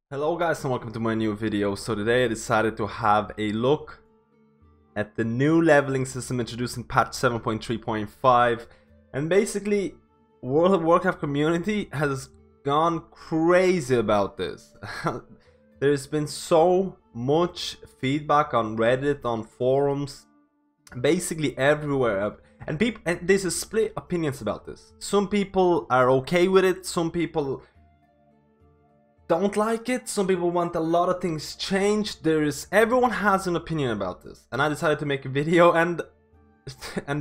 Hello guys and welcome to my new video. So today I decided to have a look at the new leveling system introduced in patch 7.3.5, and basically World of Warcraft community has gone crazy about this. There's been so much feedback on Reddit, on forums, basically everywhere, and there's a split opinions about this. Some people are okay with it, some people don't like it, some people want a lot of things changed. Everyone has an opinion about this, and I decided to make a video and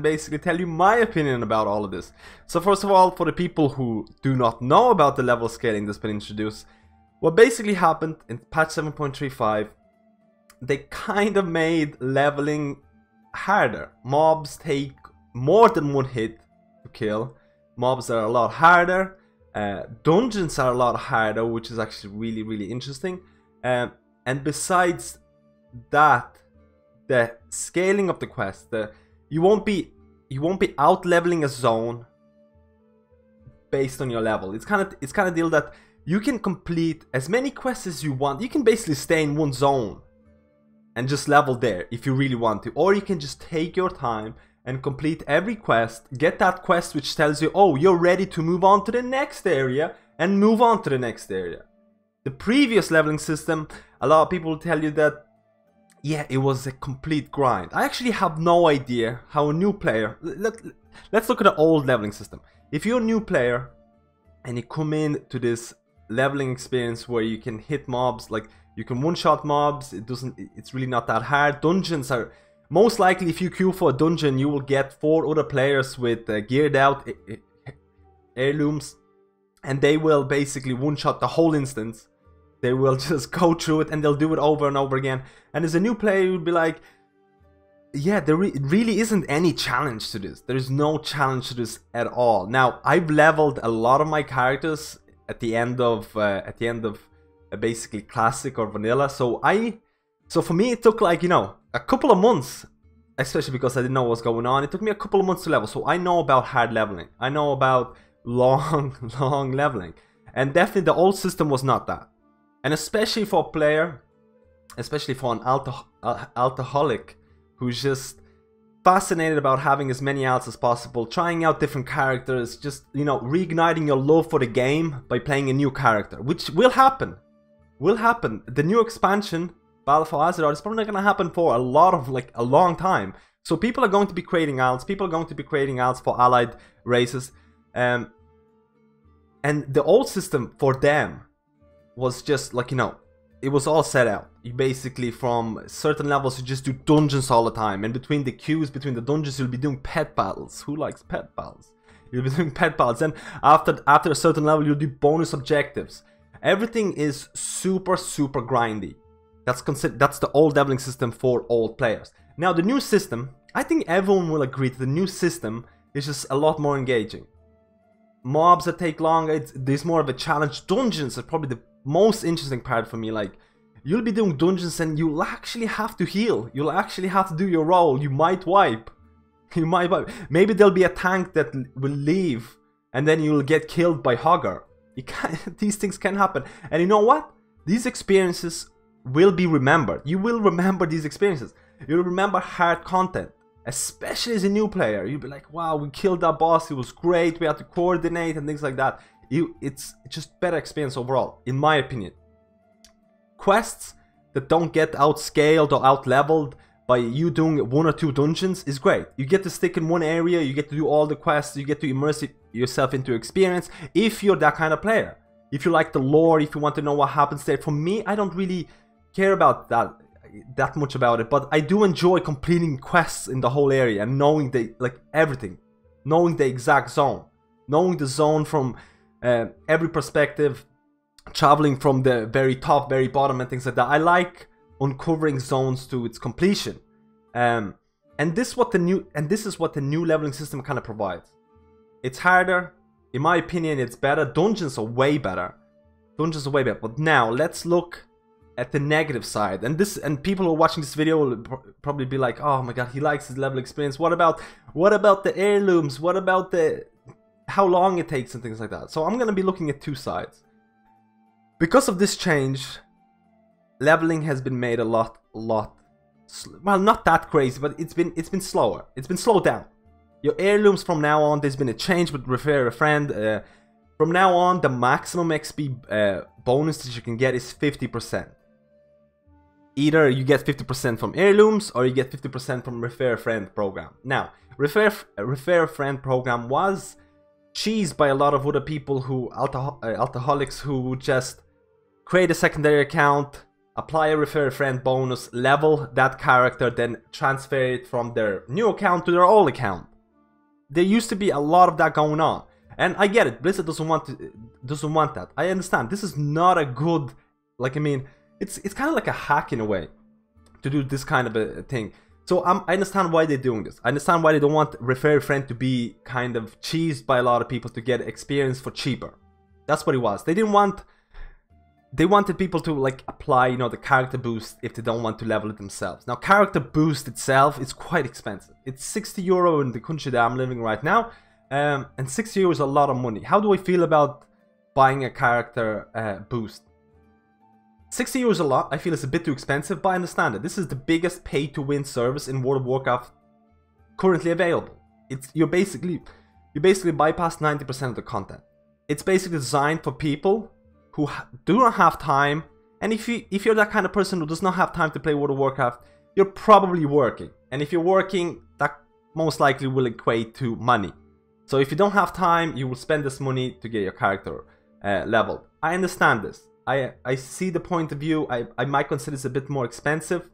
basically tell you my opinion about all of this. So first of all, for the people who do not know about the level scaling that's been introduced, what basically happened in patch 7.35, they kind of made leveling harder. Mobs take more than one hit to kill. Mobs are a lot harder. Dungeons are a lot harder, which is actually really interesting. And besides that, the scaling of the quest, you won't be out leveling a zone based on your level. It's kind of deal that you can complete as many quests as you want. You can basically stay in one zone and just level there if you really want to, or you can just take your time and complete every quest, get that quest which tells you, oh, you're ready to move on to the next area, and move on to the next area. The previous leveling system, a lot of people will tell you that, yeah, it was a complete grind. I actually have no idea how a new player, let's look at the old leveling system. If you're a new player and you come in to this leveling experience where you can hit mobs, like you can one-shot mobs, it's really not that hard. Dungeons are, most likely, if you queue for a dungeon, you will get 4 other players with geared out heirlooms, and they will basically one-shot the whole instance. They will just go through it, and they'll do it over and over again. And as a new player, you'll be like, yeah, there really isn't any challenge to this. There's no challenge to this at all. Now, I've leveled a lot of my characters at the end of basically classic or vanilla. So for me, it took like, you know, a couple of months, especially because I didn't know what was going on. It took me a couple of months to level, so I know about hard leveling. I know about long leveling. And definitely the old system was not that. And especially for a player, especially for an alcoholic who's just fascinated about having as many alts as possible, trying out different characters, just, you know, reigniting your love for the game by playing a new character, which will happen. The new expansion, Battle for Azeroth, is probably not going to happen for a long time. So people are going to be creating alts. People are going to be creating alts for allied races. And the old system for them was just like, you know, it was all set out. You basically, from certain levels, you just do dungeons all the time. And between the queues, between the dungeons, you'll be doing pet battles. Who likes pet battles? You'll be doing pet battles. And after a certain level, you'll do bonus objectives. Everything is super grindy. That's the old leveling system for old players. Now the new system, I think everyone will agree that the new system is just a lot more engaging. Mobs that take longer, there's more of a challenge. Dungeons are probably the most interesting part for me. Like, you'll be doing dungeons and you'll actually have to heal. You'll actually have to do your role. You might wipe. Maybe there'll be a tank that will leave and then you'll get killed by Hogger. These things can happen. And you know what? These experiences will be remembered. You will remember these experiences. You'll remember hard content, especially as a new player. You'll be like, wow, we killed that boss, it was great, we had to coordinate and things like that. It's just better experience overall, in my opinion. Quests that don't get outscaled or out-leveled by you doing 1 or 2 dungeons is great. You get to stick in one area, you get to do all the quests, you get to immerse yourself into experience if you're that kind of player. If you like the lore, if you want to know what happens there. For me, I don't really care about that much about it, but I do enjoy completing quests in the whole area and knowing everything, knowing the exact zone, knowing the zone from every perspective, traveling from the very top, very bottom, and things like that. I like uncovering zones to its completion, and this is what the new leveling system kind of provides. It's harder, in my opinion. It's better. Dungeons are way better. But now let's look at the negative side, and people who are watching this video will probably be like, oh my god, he likes his level experience. What about the heirlooms? What about how long it takes and things like that? So I'm gonna be looking at 2 sides. Because of this change, leveling has been made a lot, well, not that crazy, but it's been slower. It's been slowed down. Your heirlooms from now on, there's been a change with refer a friend. From now on, the maximum XP bonus that you can get is 50%. Either you get 50% from heirlooms or you get 50% from refer a friend program. Now, refer a friend program was cheesed by a lot of other people who alcoholics who would just create a secondary account, apply a refer a friend bonus, level that character, then transfer it from their new account to their old account. There used to be a lot of that going on, and I get it. Blizzard doesn't want that. I understand. This is not a good, like, I mean, it's kind of like a hack in a way to do this kind of a thing. So I understand why they're doing this. I understand why they don't want refer a friend to be kind of cheesed by a lot of people to get experience for cheaper. That's what it was. They didn't want. They wanted people to like apply, you know, the character boost if they don't want to level it themselves. Now, character boost itself is quite expensive. It's 60 euro in the country that I'm living right now, and 60 euro is a lot of money. How do I feel about buying a character boost? 60 euros is a lot. I feel it's a bit too expensive, but I understand it. This is the biggest pay-to-win service in World of Warcraft currently available. You basically bypass 90% of the content. It's basically designed for people who do not have time, and if you're that kind of person who does not have time to play World of Warcraft, you're probably working. And if you're working, that most likely will equate to money. So if you don't have time, you will spend this money to get your character leveled. I understand this. I see the point of view. I might consider this a bit more expensive,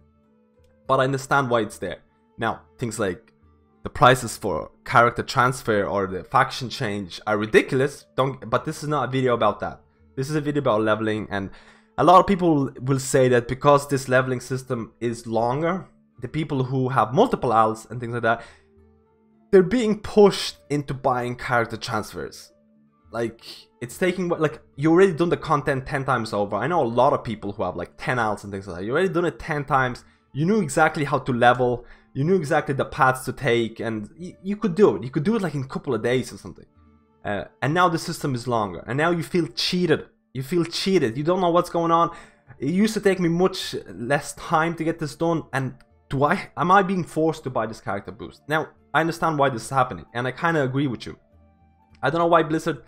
but I understand why it's there. Now, things like the prices for character transfer or the faction change are ridiculous. But this is not a video about that. This is a video about leveling, and a lot of people will say that because this leveling system is longer, the people who have multiple alts and things like that, they're being pushed into buying character transfers. Like, it's taking, like, you already done the content 10 times over. I know a lot of people who have like 10 alts and things like that. You already done it 10 times. You knew exactly how to level. You knew exactly the paths to take, and you could do it. You could do it like in a couple of days or something. And now the system is longer, and now you feel cheated. You feel cheated. You don't know what's going on. It used to take me much less time to get this done, and am I being forced to buy this character boost? Now, I understand why this is happening, and I kind of agree with you. I don't know why Blizzard,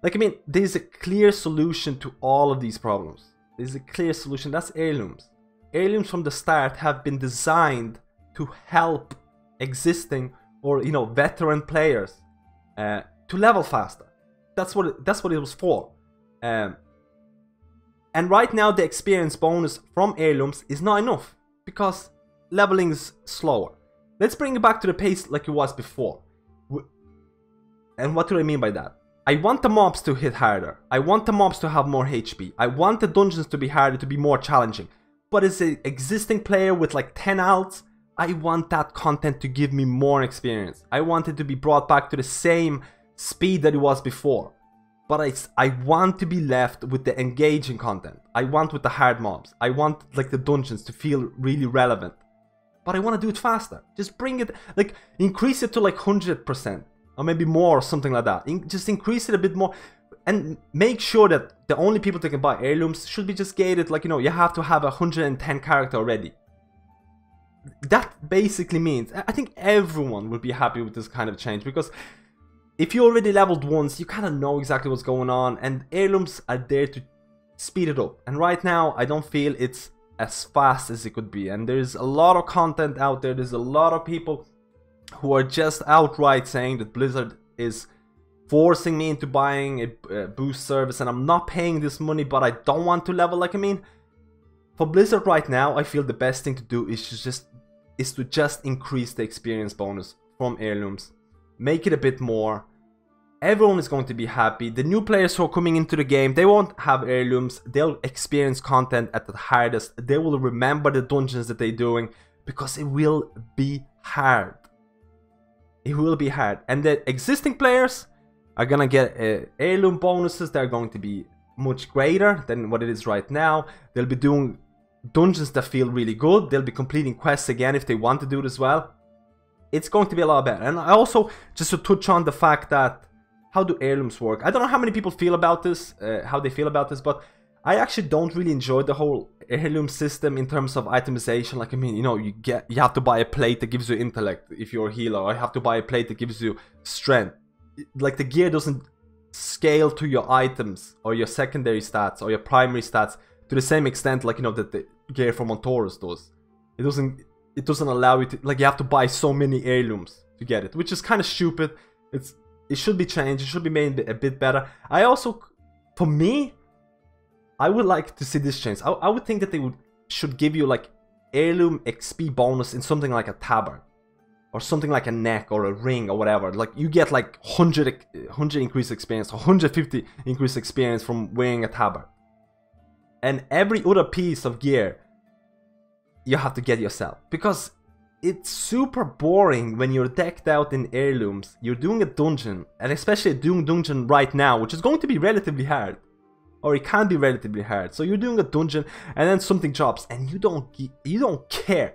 like, I mean, there's a clear solution to all of these problems. There's a clear solution. That's heirlooms. Heirlooms from the start have been designed to help existing or, you know, veteran players to level faster. That's what it was for. And right now the experience bonus from heirlooms is not enough because leveling is slower. Let's bring it back to the pace like it was before. And what do I mean by that? I want the mobs to hit harder. I want the mobs to have more HP. I want the dungeons to be harder, to be more challenging. But as an existing player with like 10 alts, I want that content to give me more experience. I want it to be brought back to the same speed that it was before. But I want to be left with the engaging content. I want with the hard mobs. I want like the dungeons to feel really relevant. But I want to do it faster. Just bring it, like, increase it to like 100%. Or maybe more, or something like that. Just increase it a bit more. And make sure that the only people that can buy heirlooms should be just gated, like, you know, you have to have 110 character already. That basically means, I think everyone will be happy with this kind of change, because if you already leveled once, you kind of know exactly what's going on, and heirlooms are there to speed it up. And right now, I don't feel it's as fast as it could be, and there's a lot of content out there. There's a lot of people who are just outright saying that Blizzard is forcing me into buying a boost service, and I'm not paying this money, but I don't want to level. Like, I mean, for Blizzard right now, I feel the best thing to do is to just increase the experience bonus from heirlooms, make it a bit more. Everyone is going to be happy. The new players who are coming into the game, they won't have heirlooms. They'll experience content at the hardest. They will remember the dungeons that they're doing, because it will be hard. It will be hard. And the existing players are gonna get heirloom bonuses that are going to be much greater than what it is right now. They'll be doing dungeons that feel really good. They'll be completing quests again if they want to do it as well. It's going to be a lot better. And I also, just to touch on the fact that, how do heirlooms work? I don't know how many people feel about this, how they feel about this, but I actually don't really enjoy the whole heirloom system in terms of itemization. Like, I mean, you know, you have to buy a plate that gives you intellect if you're a healer, or you have to buy a plate that gives you strength. Like, the gear doesn't scale to your items or your secondary stats or your primary stats to the same extent, like, you know, that the gear from Taurus does. It doesn't allow you to, like, you have to buy so many heirlooms to get it, which is kind of stupid. It should be changed. It should be made a bit better. I also, for me, I would like to see this change. I would think that they should give you like heirloom XP bonus in something like a tabard, or something like a neck or a ring or whatever. Like, you get like 100 increased experience, 150 increased experience from wearing a tabard. And every other piece of gear you have to get yourself, because it's super boring when you're decked out in heirlooms. You're doing a dungeon, and especially doing dungeon right now, which is going to be relatively hard. Or it can be relatively hard. So you're doing a dungeon and then something drops and you don't care.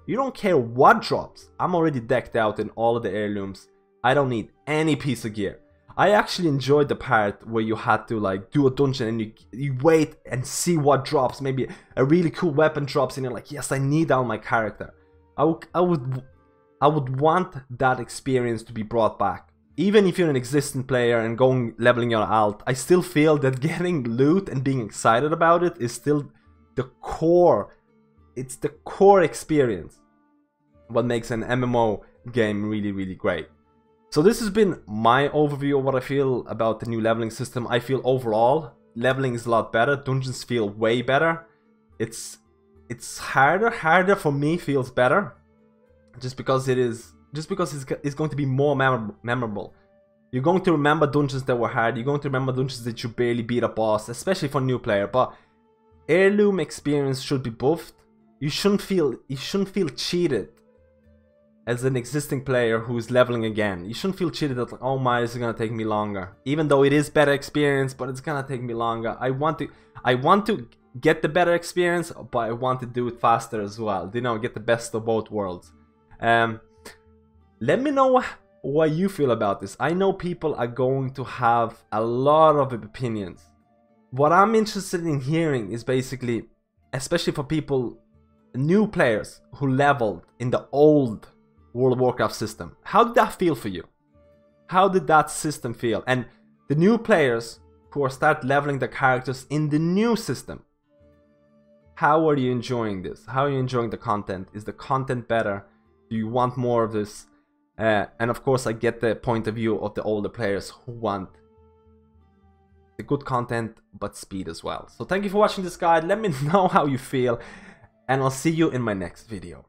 You don't care what drops. I'm already decked out in all of the heirlooms. I don't need any piece of gear. I actually enjoyed the part where you had to like do a dungeon and you wait and see what drops. Maybe a really cool weapon drops and you're like, yes, I need that on my character. I would want that experience to be brought back. Even if you're an existing player and leveling your alt, I still feel that getting loot and being excited about it is still the core. It's the core experience. What makes an MMO game really, really great. So this has been my overview of what I feel about the new leveling system. I feel overall leveling is a lot better. Dungeons feel way better. It's harder for me feels better. Just because it's going to be more memorable. You're going to remember dungeons that were hard. You're going to remember dungeons that you barely beat a boss, especially for a new player. But heirloom experience should be buffed. You shouldn't feel cheated as an existing player who's leveling again. You shouldn't feel cheated that, like, oh my, this is gonna take me longer. Even though it is better experience, but it's gonna take me longer. I want to get the better experience, but I want to do it faster as well. You know, get the best of both worlds. Let me know what you feel about this. I know people are going to have a lot of opinions. What I'm interested in hearing is basically, especially for people, new players who leveled in the old World of Warcraft system. How did that feel for you? How did that system feel? And the new players who are start leveling their characters in the new system. How are you enjoying this? How are you enjoying the content? Is the content better? Do you want more of this? And of course, I get the point of view of the older players who want the good content but speed as well. So thank you for watching this guide. Let me know how you feel, and I'll see you in my next video.